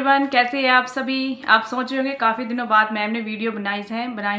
Everyone, कैसे हैं आप सभी। आप सोच रहे होंगे काफ़ी दिनों बाद मैम ने वीडियो बनाई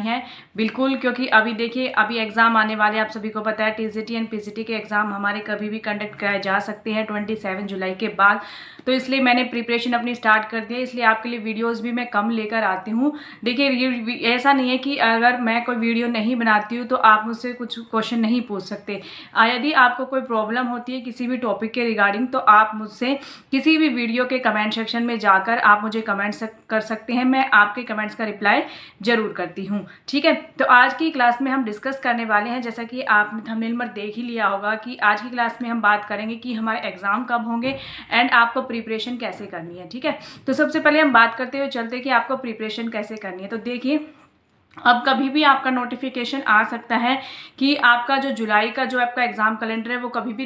हैं। बिल्कुल, क्योंकि अभी देखिए अभी एग्ज़ाम आने वाले, आप सभी को पता है टीजीटी एंड पीजीटी के एग्ज़ाम हमारे कभी भी कंडक्ट कराए जा सकते हैं 27 जुलाई के बाद। तो इसलिए मैंने प्रिपरेशन अपनी स्टार्ट कर दी है, इसलिए आपके लिए वीडियोज़ भी मैं कम लेकर आती हूँ। देखिए ये ऐसा नहीं है कि अगर मैं कोई वीडियो नहीं बनाती हूँ तो आप मुझसे कुछ क्वेश्चन नहीं पूछ सकते। यदि आपको कोई प्रॉब्लम होती है किसी भी टॉपिक के रिगार्डिंग तो आप मुझसे किसी भी वीडियो के कमेंट सेक्शन में जाकर आप मुझे कमेंट्स कर सकते हैं। मैं आपके कमेंट्स का रिप्लाई जरूर करती हूँ, ठीक है। तो आज की क्लास में हम डिस्कस करने वाले हैं, जैसा कि आपने थंबनेल में देख ही लिया होगा कि आज की क्लास में हम बात करेंगे कि हमारे एग्जाम कब होंगे एंड आपको प्रिपरेशन कैसे करनी है, ठीक है। तो सबसे पहले हम बात करते हुए चलते कि आपको प्रिपरेशन कैसे करनी है। तो देखिए, अब कभी भी आपका नोटिफिकेशन आ सकता है कि आपका जो जुलाई का जो आपका एग्ज़ाम कैलेंडर है वो कभी भी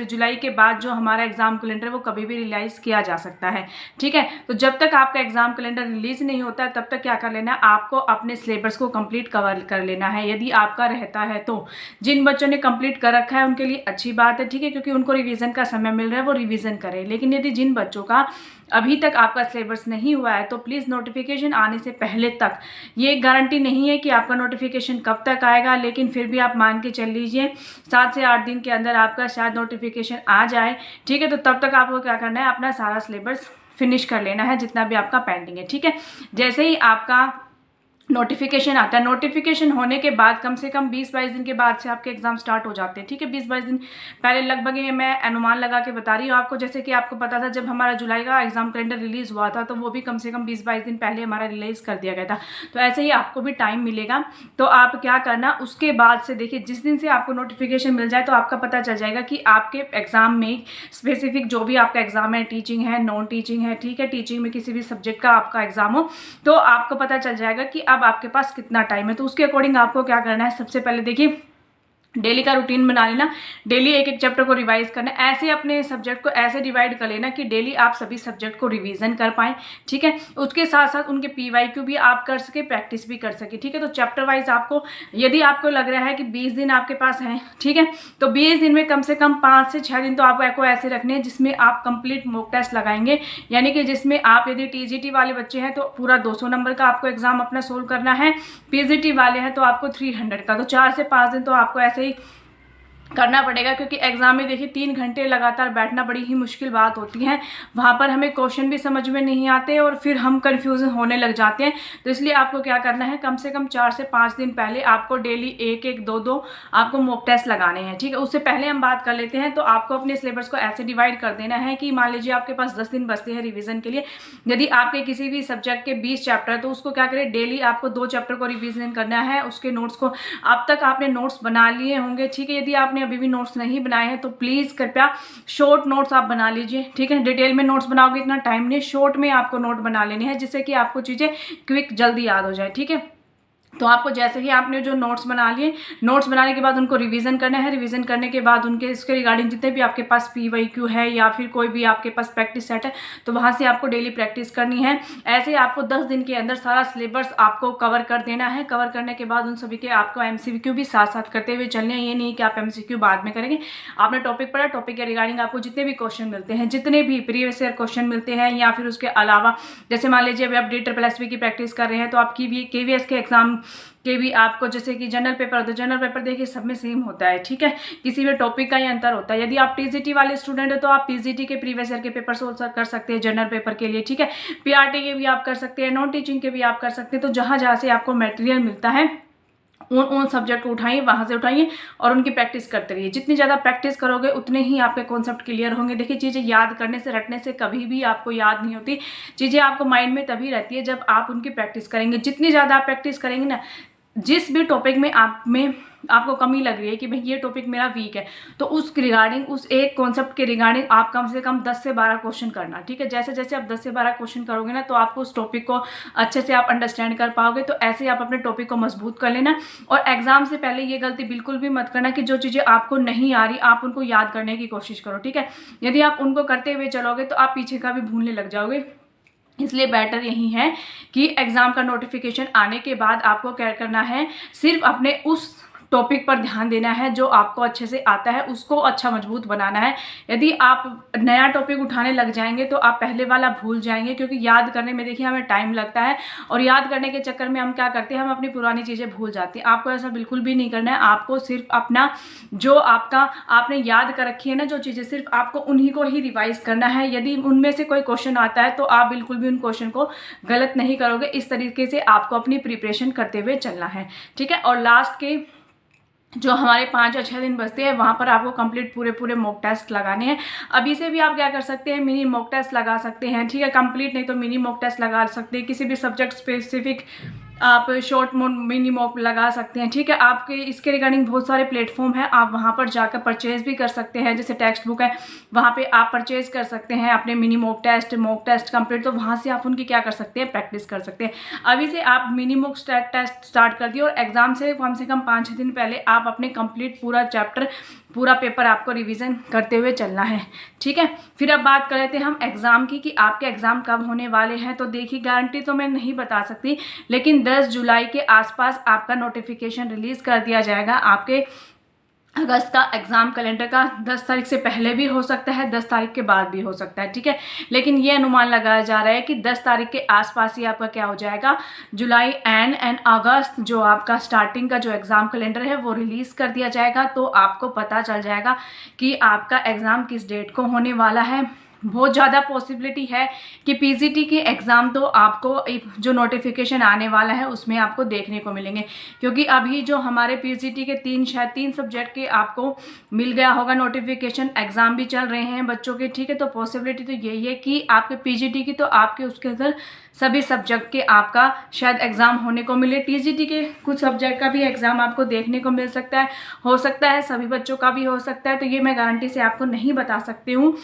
जुलाई के बाद जो हमारा एग्ज़ाम कैलेंडर है वो कभी भी रिलाइज़ किया जा सकता है, ठीक है। तो जब तक आपका एग्ज़ाम कैलेंडर रिलीज़ नहीं होता तब तक क्या कर लेना है, आपको अपने सिलेबस को कंप्लीट कवर कर लेना है, यदि आपका रहता है तो। जिन बच्चों ने कंप्लीट कर रखा है उनके लिए अच्छी बात है, ठीक है, क्योंकि उनको रिविज़न का समय मिल रहा है, वो रिविज़न करें। लेकिन यदि जिन बच्चों का अभी तक आपका सिलेबस नहीं हुआ है तो प्लीज़ नोटिफिकेशन आने से पहले तक, ये गारंटी नहीं है कि आपका नोटिफिकेशन कब तक आएगा, लेकिन फिर भी आप मान के चल लीजिए 7 से 8 दिन के अंदर आपका शायद नोटिफिकेशन आ जाए, ठीक है। तो तब तक आपको क्या करना है, अपना सारा सिलेबस फिनिश कर लेना है जितना भी आपका पेंडिंग है, ठीक है। जैसे ही आपका नोटिफिकेशन आता है, नोटिफिकेशन होने के बाद कम से कम 20-22 दिन के बाद से आपके एग्जाम स्टार्ट हो जाते हैं, ठीक है। 20-22 दिन पहले लगभग, ये मैं अनुमान लगा के बता रही हूँ आपको। जैसे कि आपको पता था जब हमारा जुलाई का एग्जाम कैलेंडर रिलीज़ हुआ था तो वो भी कम से कम 20-22 दिन पहले हमारा रिलीज़ कर दिया गया था। तो ऐसे ही आपको भी टाइम मिलेगा। तो आप क्या करना, उसके बाद से देखिए जिस दिन से आपको नोटिफिकेशन मिल जाए तो आपका पता चल जाएगा कि आपके एग्जाम में स्पेसिफिक जो भी आपका एग्जाम है, टीचिंग है, नॉन टीचिंग है, ठीक है, टीचिंग में किसी भी सब्जेक्ट का आपका एग्जाम हो तो आपको पता चल जाएगा कि अब आपके पास कितना टाइम है। तो उसके अकॉर्डिंग आपको क्या करना है, सबसे पहले देखिए डेली का रूटीन बना लेना, डेली एक एक चैप्टर को रिवाइज करना। ऐसे अपने सब्जेक्ट को ऐसे डिवाइड कर लेना कि डेली आप सभी सब्जेक्ट को रिवीजन कर पाएँ, ठीक है। उसके साथ साथ उनके PYQ भी आप कर सके, प्रैक्टिस भी कर सके, ठीक है। तो चैप्टर वाइज आपको, यदि आपको लग रहा है कि 20 दिन आपके पास हैं, ठीक है, तो 20 दिन में कम से कम 5 से 6 दिन तो आपको ऐसे रखने हैं जिसमें आप कंप्लीट मॉक टेस्ट लगाएंगे, यानी कि जिसमें आप, यदि TGT वाले बच्चे हैं तो पूरा 200 नंबर का आपको एग्जाम अपना सोल्व करना है, PGT वाले हैं तो आपको 300 का। तो 4 से 5 दिन तो आपको ऐसे ही करना पड़ेगा, क्योंकि एग्जाम में देखिए 3 घंटे लगातार बैठना बड़ी ही मुश्किल बात होती है। वहाँ पर हमें क्वेश्चन भी समझ में नहीं आते और फिर हम कंफ्यूजन होने लग जाते हैं। तो इसलिए आपको क्या करना है, कम से कम 4 से 5 दिन पहले आपको डेली 1-1, 2-2 आपको मॉक टेस्ट लगाने हैं, ठीक है। उससे पहले हम बात कर लेते हैं। तो आपको अपने सिलेबस को ऐसे डिवाइड कर देना है कि मान लीजिए आपके पास 10 दिन बचते हैं रिविजन के लिए। यदि आपके किसी भी सब्जेक्ट के 20 चैप्टर, तो उसको क्या करें, डेली आपको 2 चैप्टर को रिविजन करना है। उसके नोट्स को, अब तक आपने नोट्स बना लिए होंगे, ठीक है। यदि आपने अभी भी नोट्स नहीं बनाए हैं तो प्लीज़ कृपया शॉर्ट नोट्स आप बना लीजिए, ठीक है। डिटेल में नोट्स बनाओगे इतना टाइम नहीं, शॉर्ट में आपको नोट बना लेने हैं जिससे कि आपको चीज़ें क्विक जल्दी याद हो जाए, ठीक है। तो आपको जैसे ही आपने जो नोट्स बना लिए, नोट्स बनाने के बाद उनको रिवीजन करना है। रिवीजन करने के बाद उनके इसके रिगार्डिंग जितने भी आपके पास PYQ है या फिर कोई भी आपके पास प्रैक्टिस सेट है तो वहाँ से आपको डेली प्रैक्टिस करनी है। ऐसे ही आपको 10 दिन के अंदर सारा सिलेबस आपको कवर कर देना है। कवर करने के बाद उन सभी के आपको MCQ भी साथ साथ करते हुए चलने हैं। ये नहीं कि आप MCQ बाद में करेंगे। आपने टॉपिक पढ़ा, टॉपिक के रिगार्डिंग आपको जितने भी क्वेश्चन मिलते हैं, जितने भी प्रीवियस ईयर क्वेश्चन मिलते हैं या फिर उसके अलावा, जैसे मान लीजिए अभी आप DSSB की प्रैक्टिस कर रहे हैं तो आप KVS के एग्जाम के भी आपको, जैसे कि जनरल पेपर, तो जनरल पेपर देखिए सब में सेम होता है, ठीक है, किसी भी टॉपिक का ही अंतर होता है। यदि आप TGT वाले स्टूडेंट है तो आप PGT के प्रीवियस ईयर के पेपर सोल्व कर सकते हैं जनरल पेपर के लिए, ठीक है। PRT के भी आप कर सकते हैं, नॉन टीचिंग के भी आप कर सकते हैं। तो जहाँ जहाँ से आपको मटेरियल मिलता है उन सब्जेक्ट को उठाइए, वहाँ से उठाइए और उनकी प्रैक्टिस करते रहिए। जितनी ज़्यादा प्रैक्टिस करोगे उतने ही आपके कॉन्सेप्ट क्लियर होंगे। देखिए चीज़ें याद करने से, रटने से कभी भी आपको याद नहीं होती। चीज़ें आपको माइंड में तभी रहती है जब आप उनकी प्रैक्टिस करेंगे। जितनी ज़्यादा आप प्रैक्टिस करेंगे ना, जिस भी टॉपिक में आपको कमी लग रही है कि भाई ये टॉपिक मेरा वीक है, तो उस रिगार्डिंग, उस एक कॉन्सेप्ट के रिगार्डिंग आप कम से कम 10 से 12 क्वेश्चन करना, ठीक है। जैसे जैसे आप 10 से 12 क्वेश्चन करोगे ना तो आपको उस टॉपिक को अच्छे से आप अंडरस्टैंड कर पाओगे। तो ऐसे आप अपने टॉपिक को मजबूत कर लेना। और एग्जाम से पहले ये गलती बिल्कुल भी मत करना कि जो चीज़ें आपको नहीं आ रही आप उनको याद करने की कोशिश करो, ठीक है। यदि आप उनको करते हुए चलोगे तो आप पीछे का भी भूलने लग जाओगे। इसलिए बेटर यही है कि एग्ज़ाम का नोटिफिकेशन आने के बाद आपको क्या करना है, सिर्फ अपने उस टॉपिक पर ध्यान देना है, जो आपको अच्छे से आता है उसको अच्छा मजबूत बनाना है। यदि आप नया टॉपिक उठाने लग जाएंगे तो आप पहले वाला भूल जाएंगे, क्योंकि याद करने में देखिए हमें टाइम लगता है और याद करने के चक्कर में हम क्या करते हैं, हम अपनी पुरानी चीज़ें भूल जाते हैं। आपको ऐसा बिल्कुल भी नहीं करना है। आपको सिर्फ अपना जो आपने याद कर रखी है ना जो चीज़ें, सिर्फ आपको उन्हीं को ही रिवाइज करना है। यदि उनमें से कोई क्वेश्चन आता है तो आप बिल्कुल भी उन क्वेश्चन को गलत नहीं करोगे। इस तरीके से आपको अपनी प्रिपरेशन करते हुए चलना है, ठीक है। और लास्ट के जो हमारे 5 या 6 दिन बचते हैं वहाँ पर आपको कंप्लीट पूरे मॉक टेस्ट लगाने हैं। अभी से भी आप क्या कर सकते हैं, मिनी मॉक टेस्ट लगा सकते हैं, ठीक है। कंप्लीट नहीं तो मिनी मॉक टेस्ट लगा सकते हैं। किसी भी सब्जेक्ट स्पेसिफिक आप शॉर्ट मिनी मॉक लगा सकते हैं, ठीक है। आपके इसके रिगार्डिंग बहुत सारे प्लेटफॉर्म हैं, आप वहाँ पर जाकर परचेज भी कर सकते हैं। जैसे टेक्स्ट बुक है, वहाँ पे आप परचेज कर सकते हैं अपने मिनी मॉक टेस्ट कंप्लीट, तो वहाँ से आप उनकी क्या कर सकते हैं, प्रैक्टिस कर सकते हैं। अभी से आप मिनी मॉक टेस्ट स्टार्ट कर दिए और एग्जाम से कम 5 दिन पहले आप अपने कंप्लीट पूरा चैप्टर पूरा पेपर आपको रिवीजन करते हुए चलना है, ठीक है। फिर अब बात कर लेते हैं हम एग्ज़ाम की, कि आपके एग्ज़ाम कब होने वाले हैं। तो देखिए गारंटी तो मैं नहीं बता सकती, लेकिन 10 जुलाई के आसपास आपका नोटिफिकेशन रिलीज़ कर दिया जाएगा। आपके अगस्त का एग्ज़ाम कैलेंडर का 10 तारीख से पहले भी हो सकता है, 10 तारीख के बाद भी हो सकता है, ठीक है। लेकिन ये अनुमान लगाया जा रहा है कि 10 तारीख के आसपास ही आपका क्या हो जाएगा, जुलाई एंड अगस्त जो आपका स्टार्टिंग का जो एग्ज़ाम कैलेंडर है वो रिलीज़ कर दिया जाएगा। तो आपको पता चल जाएगा कि आपका एग्ज़ाम किस डेट को होने वाला है। बहुत ज़्यादा पॉसिबिलिटी है कि पीजीटी के एग्ज़ाम तो आपको जो नोटिफिकेशन आने वाला है उसमें आपको देखने को मिलेंगे, क्योंकि अभी जो हमारे पीजीटी के 3 सब्जेक्ट के आपको मिल गया होगा नोटिफिकेशन, एग्ज़ाम भी चल रहे हैं बच्चों के, ठीक है। तो पॉसिबिलिटी तो यही है कि आपके पीजीटी की तो आपके उसके अंदर सभी सब्जेक्ट के आपका शायद एग्ज़ाम होने को मिले। टीजीटी के कुछ सब्जेक्ट का भी एग्ज़ाम आपको देखने को मिल सकता है, हो सकता है सभी बच्चों का भी हो सकता है। तो ये मैं गारंटी से आपको नहीं बता सकती हूँ,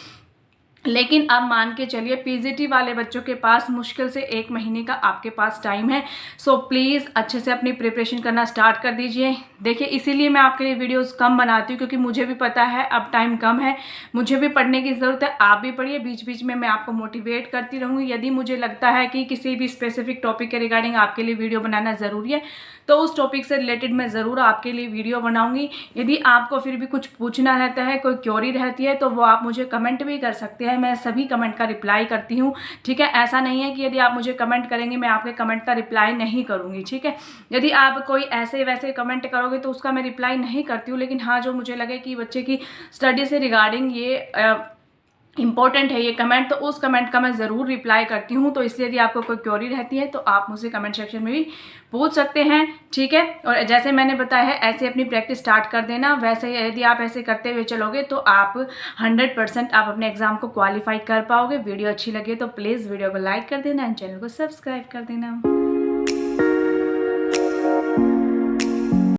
लेकिन अब मान के चलिए पीजीटी वाले बच्चों के पास मुश्किल से 1 महीने का आपके पास टाइम है। सो प्लीज़ अच्छे से अपनी प्रिपरेशन करना स्टार्ट कर दीजिए। देखिए इसीलिए मैं आपके लिए वीडियोस कम बनाती हूँ, क्योंकि मुझे भी पता है अब टाइम कम है, मुझे भी पढ़ने की ज़रूरत है। आप भी पढ़िए, बीच बीच में मैं आपको मोटिवेट करती रहूँगी। यदि मुझे लगता है कि किसी भी स्पेसिफिक टॉपिक के रिगार्डिंग आपके लिए वीडियो बनाना ज़रूरी है तो उस टॉपिक से रिलेटेड मैं ज़रूर आपके लिए वीडियो बनाऊँगी। यदि आपको फिर भी कुछ पूछना रहता है, कोई क्वेरी रहती है, तो वो आप मुझे कमेंट भी कर सकते हैं। मैं सभी कमेंट का रिप्लाई करती हूँ, ठीक है। ऐसा नहीं है कि यदि आप मुझे कमेंट करेंगे मैं आपके कमेंट का रिप्लाई नहीं करूँगी, ठीक है। यदि आप कोई ऐसे वैसे कमेंट करोगे तो उसका मैं रिप्लाई नहीं करती हूँ, लेकिन हाँ जो मुझे लगे कि बच्चे की स्टडी से रिगार्डिंग ये इंपॉर्टेंट है ये कमेंट, तो उस कमेंट का मैं ज़रूर रिप्लाई करती हूँ। तो इसलिए यदि आपको कोई क्वेरी रहती है तो आप मुझसे कमेंट सेक्शन में भी पूछ सकते हैं, ठीक है। और जैसे मैंने बताया है ऐसे अपनी प्रैक्टिस स्टार्ट कर देना। वैसे यदि आप ऐसे करते हुए चलोगे तो आप 100% आप अपने एग्जाम को क्वालिफाई कर पाओगे। वीडियो अच्छी लगे तो प्लीज़ वीडियो को लाइक कर देना एंड चैनल को सब्सक्राइब कर देना।